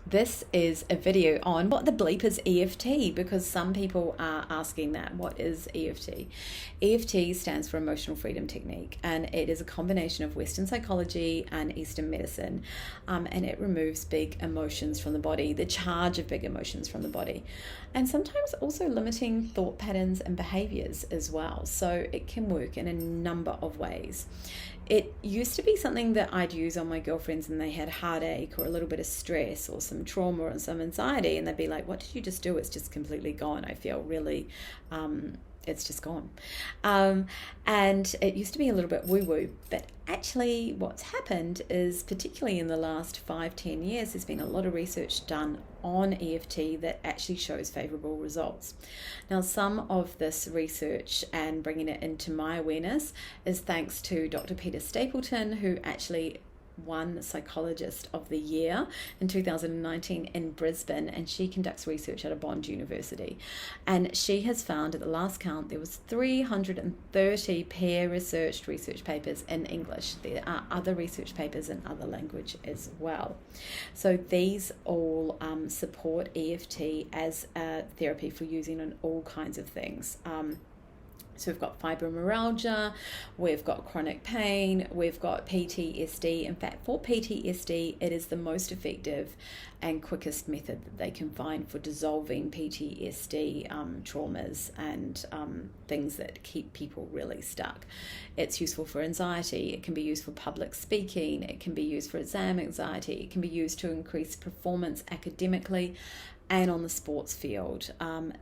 This is a video on what the bleep is EFT, because some people are asking that. What is EFT? EFT stands for Emotional Freedom Technique, and it is a combination of Western psychology and Eastern medicine, and it removes big emotions from the body, the charge of big emotions from the body, and sometimes also limiting thought patterns and behaviors as well. So it can work in a number of ways. It used to be something that I'd use on my girlfriends and they had heartache or a little bit of stress or some trauma or some anxiety, and they'd be like, what did you just do? It's just completely gone. I feel really, it's just gone. And it used to be a little bit woo-woo, but actually what's happened is, particularly in the last 5-10 years, there's been a lot of research done on EFT that actually shows favorable results. Now, some of this research and bringing it into my awareness is thanks to Dr. Peter Stapleton, who actually won Psychologist of the Year in 2019 in Brisbane, and she conducts research at a Bond University, and she has found, at the last count, there was 330 peer-researched research papers in English. There are other research papers in other language as well. So these all support EFT as a therapy for using on all kinds of things. So we've got fibromyalgia, we've got chronic pain, we've got PTSD. In fact, for PTSD, it is the most effective and quickest method that they can find for dissolving PTSD traumas and things that keep people really stuck. It's useful for anxiety, it can be used for public speaking, it can be used for exam anxiety, it can be used to increase performance academically and on the sports field.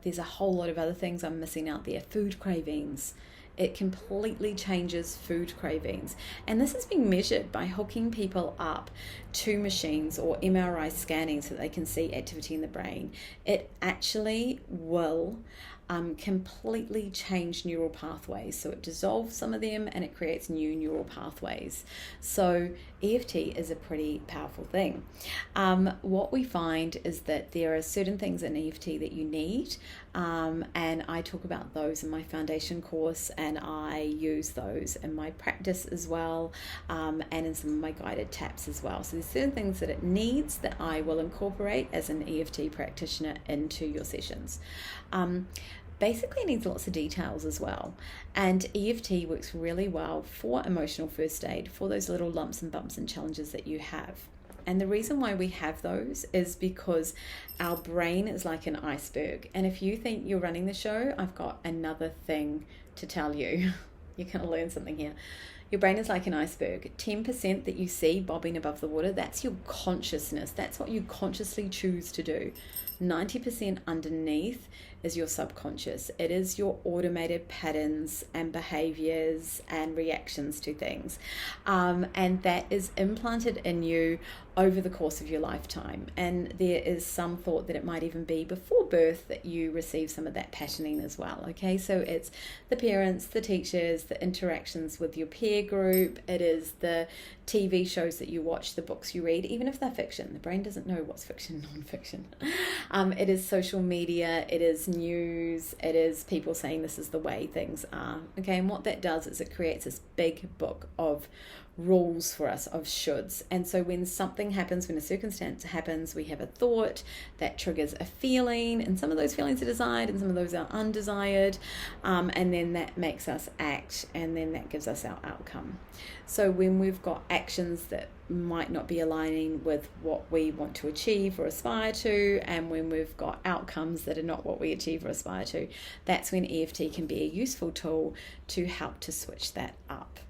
There's a whole lot of other things I'm missing out there. Food cravings. It completely changes food cravings. And this is being measured by hooking people up to machines or MRI scanning so that they can see activity in the brain. It actually will completely change neural pathways. So it dissolves some of them and it creates new neural pathways. So EFT is a pretty powerful thing. What we find is that there are certain things in EFT that you need, and I talk about those in my foundation course, and I use those in my practice as well, and in some of my guided taps as well. So there's certain things that it needs that I will incorporate as an EFT practitioner into your sessions. Basically, it needs lots of details as well. And EFT works really well for emotional first aid, for those little lumps and bumps and challenges that you have. And the reason why we have those is because our brain is like an iceberg. And if you think you're running the show, I've got another thing to tell you. You're going to learn something here. Your brain is like an iceberg. 10% that you see bobbing above the water, that's your consciousness. That's what you consciously choose to do. 90% underneath is your subconscious. It is your automated patterns and behaviors and reactions to things. And that is implanted in you over the course of your lifetime. And there is some thought that it might even be before birth that you receive some of that patterning as well. Okay, so it's the parents, the teachers, the interactions with your peer group. It is the TV shows that you watch, the books you read, even if they're fiction. The brain doesn't know what's fiction and non-fiction. It is social media, it is news, it is people saying this is the way things are. Okay, and what that does is it creates this big book of rules for us, of shoulds. And so when something happens, when a circumstance happens, we have a thought that triggers a feeling, and some of those feelings are desired and some of those are undesired, and then that makes us act, and then that gives us our outcome. So when we've got actions that might not be aligning with what we want to achieve or aspire to, and when we've got outcomes that are not what we achieve or aspire to, that's when EFT can be a useful tool to help to switch that up.